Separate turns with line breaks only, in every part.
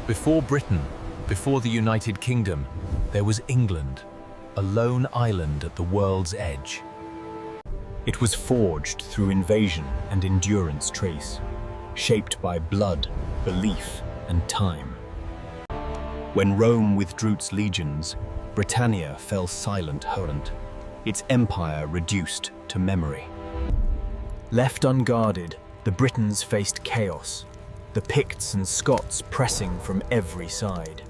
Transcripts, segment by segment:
Before Britain, before the United Kingdom, there was England, a lone island at the world's edge. It was forged through invasion and endurance trace, shaped by blood, belief, and time. When Rome withdrew its legions, Britannia fell silent herent, its empire reduced to memory. Left unguarded, the Britons faced chaos, the Picts and Scots pressing from every side.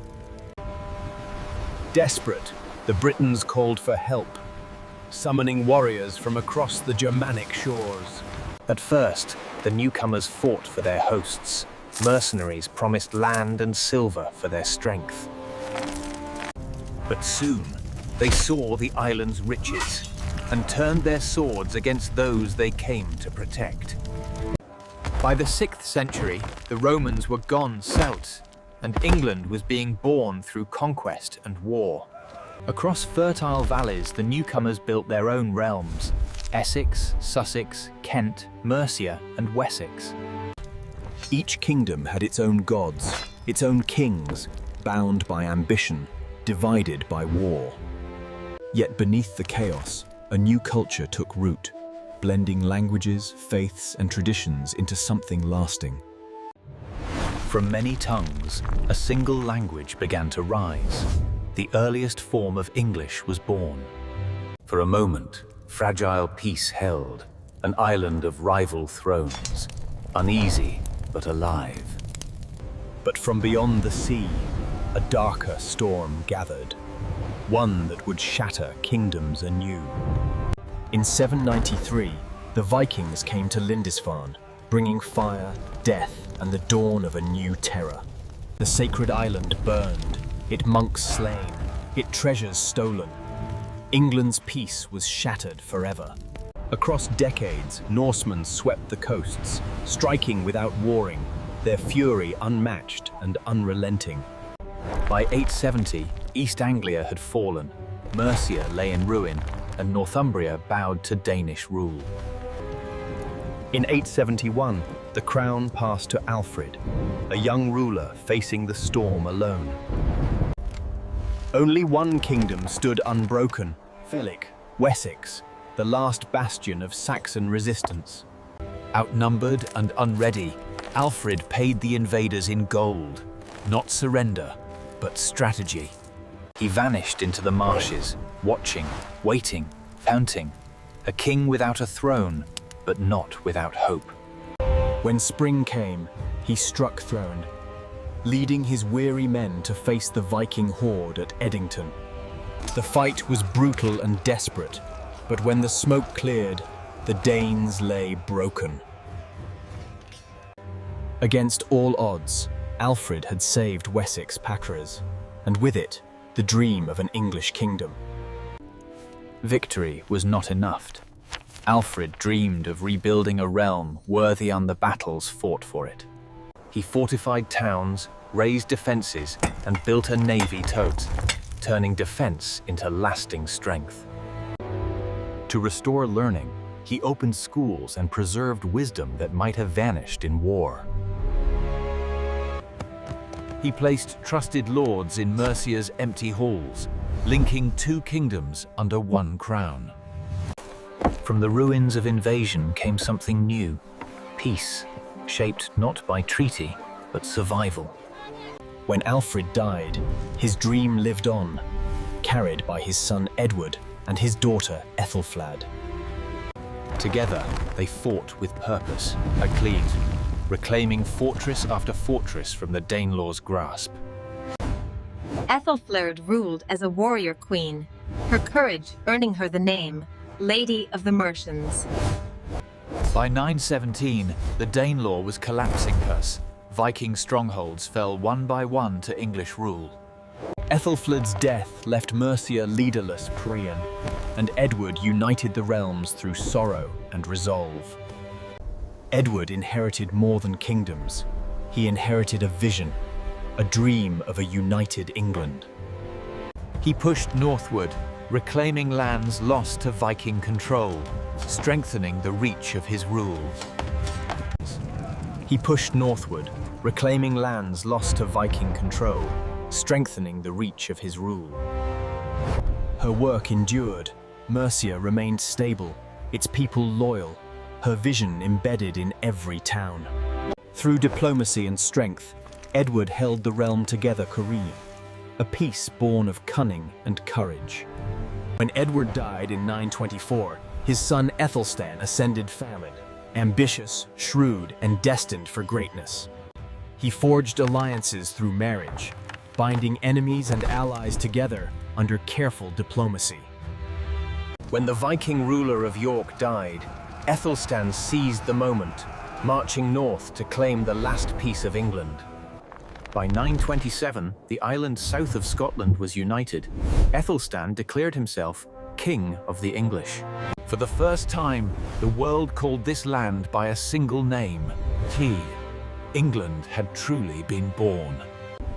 Desperate, the Britons called for help, summoning warriors from across the Germanic shores. At first, the newcomers fought for their hosts. Mercenaries promised land and silver for their strength. But soon, they saw the island's riches and turned their swords against those they came to protect. By the 6th century, the Romans were gone south, and England was being born through conquest and war. Across fertile valleys, the newcomers built their own realms: Essex, Sussex, Kent, Mercia, and Wessex. Each kingdom had its own gods, its own kings, bound by ambition, divided by war. Yet beneath the chaos, a new culture took root, blending languages, faiths, and traditions into something lasting. From many tongues, a single language began to rise. The earliest form of English was born. For a moment, fragile peace held, an island of rival thrones, uneasy but alive. But from beyond the sea, a darker storm gathered, one that would shatter kingdoms anew. In 793, the Vikings came to Lindisfarne, bringing fire, death, and the dawn of a new terror. The sacred island burned, its monks slain, its treasures stolen. England's peace was shattered forever. Across decades, Norsemen swept the coasts, striking without warring, their fury unmatched and unrelenting. By 870, East Anglia had fallen, Mercia lay in ruin, and Northumbria bowed to Danish rule. In 871, the crown passed to Alfred, a young ruler facing the storm alone. Only one kingdom stood unbroken: Philic, Wessex, the last bastion of Saxon resistance. Outnumbered and unready, Alfred paid the invaders in gold, not surrender, but strategy. He vanished into the marshes, watching, waiting, counting, a king without a throne, but not without hope. When spring came, he struck throne, leading his weary men to face the Viking horde at Eddington. The fight was brutal and desperate, but when the smoke cleared, the Danes lay broken. Against all odds, Alfred had saved Wessex Patras, and with it, the dream of an English kingdom. Victory was not enough. Alfred dreamed of rebuilding a realm worthy on the battles fought for it. He fortified towns, raised defenses, and built a navy turning defense into lasting strength. To restore learning, he opened schools and preserved wisdom that might have vanished in war. He placed trusted lords in Mercia's empty halls, linking two kingdoms under one crown. From the ruins of invasion came something new: peace, shaped not by treaty, but survival. When Alfred died, his dream lived on, carried by his son Edward and his daughter Æthelflæd. Together, they fought with purpose, a cleave, reclaiming fortress after fortress from the Danelaws' grasp.
Æthelflæd ruled as a warrior queen, her courage earning her the name Lady of the Mercians.
By 917, the Danelaw was collapsing us. Viking strongholds fell one by one to English rule. Æthelflæd's death left Mercia leaderless Priam, and Edward united the realms through sorrow and resolve. Edward inherited more than kingdoms. He inherited a vision, a dream of a united England. He pushed northward, reclaiming lands lost to Viking control, strengthening the reach of his rule. He pushed northward, reclaiming lands lost to Viking control, strengthening the reach of his rule. Her work endured. Mercia remained stable, its people loyal, her vision embedded in every town. Through diplomacy and strength, Edward held the realm together, a peace born of cunning and courage. When Edward died in 924, his son Æthelstan ascended famine, ambitious, shrewd, and destined for greatness. He forged alliances through marriage, binding enemies and allies together under careful diplomacy. When the Viking ruler of York died, Æthelstan seized the moment, marching north to claim the last piece of England. By 927, the island south of Scotland was united. Æthelstan declared himself King of the English. For the first time, the world called this land by a single name. England had truly been born.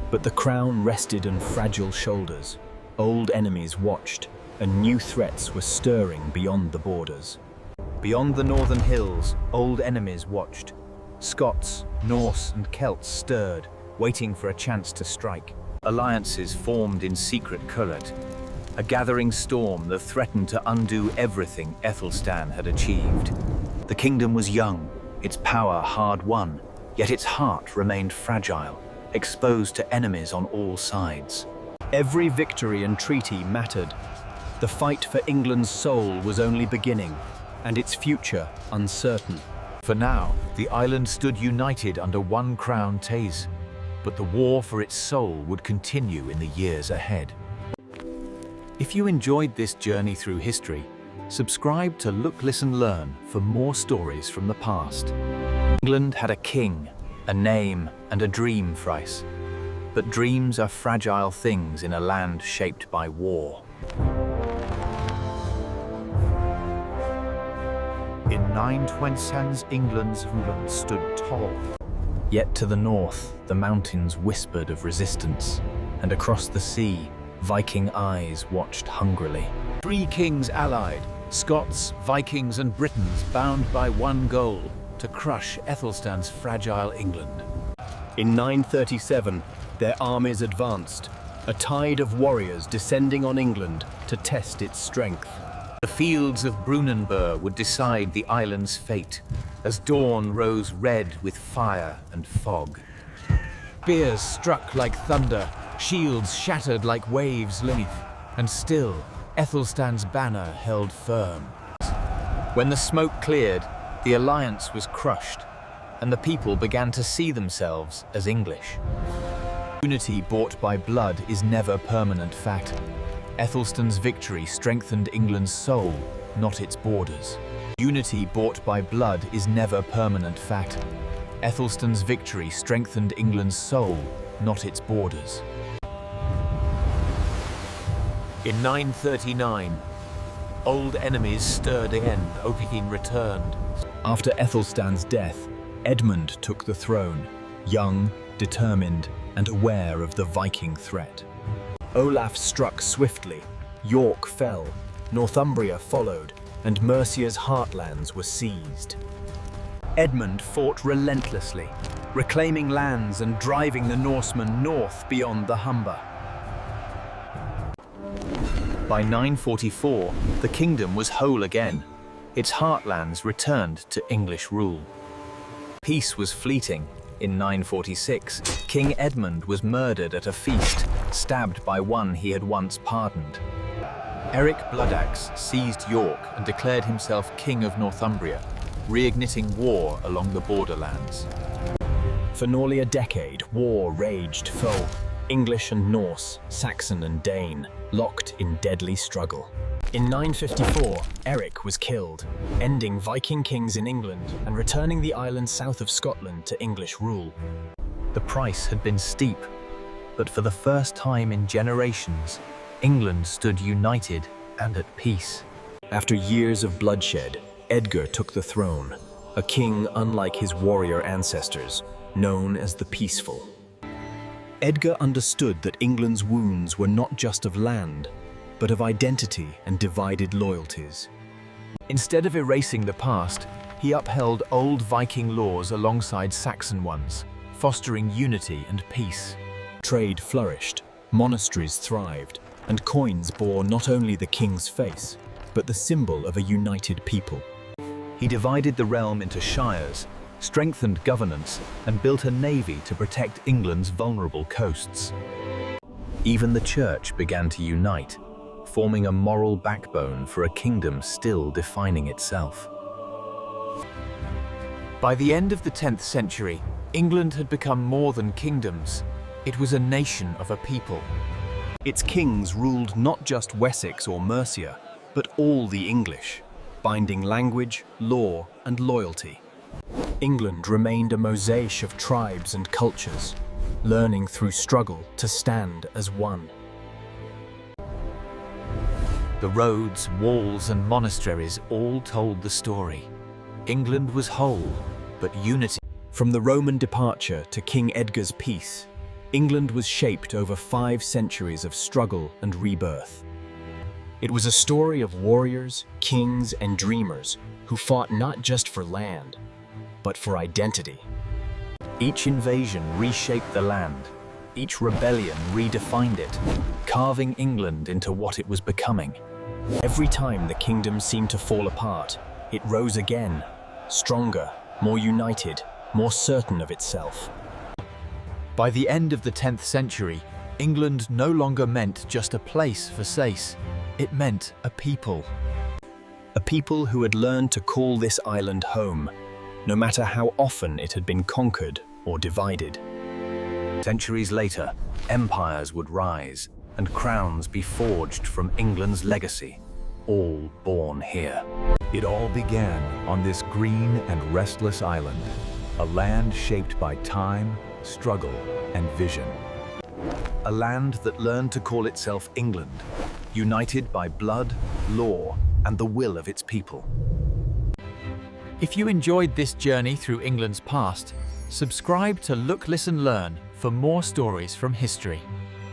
But the crown rested on fragile shoulders. Old enemies watched, and new threats were stirring beyond the borders. Beyond the northern hills, old enemies watched. Scots, Norse, and Celts stirred, waiting for a chance to strike. Alliances formed in secret Curragh, a gathering storm that threatened to undo everything Æthelstan had achieved. The kingdom was young, its power hard-won, yet its heart remained fragile, exposed to enemies on all sides. Every victory and treaty mattered. The fight for England's soul was only beginning, and its future uncertain. For now, the island stood united under one crown Taze, but the war for its soul would continue in the years ahead. If you enjoyed this journey through history, subscribe to Look, Listen, Learn for more stories from the past. England had a king, a name, and a dream, Thrice. But dreams are fragile things in a land shaped by war. In 920s, England's ruler stood tall. Yet to the north, the mountains whispered of resistance, and across the sea, Viking eyes watched hungrily. 3 kings allied, Scots, Vikings, and Britons bound by one goal, to crush Æthelstan's fragile England. In 937, their armies advanced, a tide of warriors descending on England to test its strength. The fields of Brunanburh would decide the island's fate, as dawn rose red with fire and fog. Spears struck like thunder, shields shattered like waves leave, and still, Æthelstan's banner held firm. When the smoke cleared, the alliance was crushed, and the people began to see themselves as English. Unity bought by blood is never permanent fact. Æthelstan's victory strengthened England's soul, not its borders. Unity bought by blood is never permanent fact. Æthelstan's victory strengthened England's soul, not its borders. In 939, old enemies stirred again. Owain returned. After Æthelstan's death, Edmund took the throne, young, determined, and aware of the Viking threat. Olaf struck swiftly, York fell, Northumbria followed, and Mercia's heartlands were seized. Edmund fought relentlessly, reclaiming lands and driving the Norsemen north beyond the Humber. By 944, the kingdom was whole again. Its heartlands returned to English rule. Peace was fleeting. In 946, King Edmund was murdered at a feast, stabbed by one he had once pardoned. Eric Bloodaxe seized York and declared himself King of Northumbria, reigniting war along the borderlands. For nearly a decade, war raged foe. English and Norse, Saxon and Dane, locked in deadly struggle. In 954, Eric was killed, ending Viking kings in England and returning the island south of Scotland to English rule. The price had been steep, but for the first time in generations, England stood united and at peace. After years of bloodshed, Edgar took the throne, a king unlike his warrior ancestors, known as the Peaceful. Edgar understood that England's wounds were not just of land, but of identity and divided loyalties. Instead of erasing the past, he upheld old Viking laws alongside Saxon ones, fostering unity and peace.
Trade flourished, monasteries thrived, and coins bore not only the king's face, but the symbol of a united people.
He divided the realm into shires, strengthened governance, and built a navy to protect England's vulnerable coasts. Even the church began to unite, forming a moral backbone for a kingdom still defining itself. By the end of the 10th century, England had become more than kingdoms. It was a nation of a people. Its kings ruled not just Wessex or Mercia, but all the English, binding language, law, and loyalty.
England remained a mosaic of tribes and cultures, learning through struggle to stand as one.
The roads, walls, and monasteries all told the story. England was whole, but unity.
From the Roman departure to King Edgar's peace, England was shaped over 5 centuries of struggle and rebirth. It was a story of warriors, kings, and dreamers who fought not just for land, but for identity.
Each invasion reshaped the land. Each rebellion redefined it, carving England into what it was becoming.
Every time the kingdom seemed to fall apart, it rose again, stronger, more united, more certain of itself.
By the end of the 10th century, England no longer meant just a place for Sace. It meant a people.
A people who had learned to call this island home, no matter how often it had been conquered or divided.
Centuries later, empires would rise and crowns be forged from England's legacy, all born here.
It all began on this green and restless island, a land shaped by time, struggle, and vision.
A land that learned to call itself England, united by blood, law, and the will of its people. If you enjoyed this journey through England's past, subscribe to Look, Listen, Learn for more stories from history.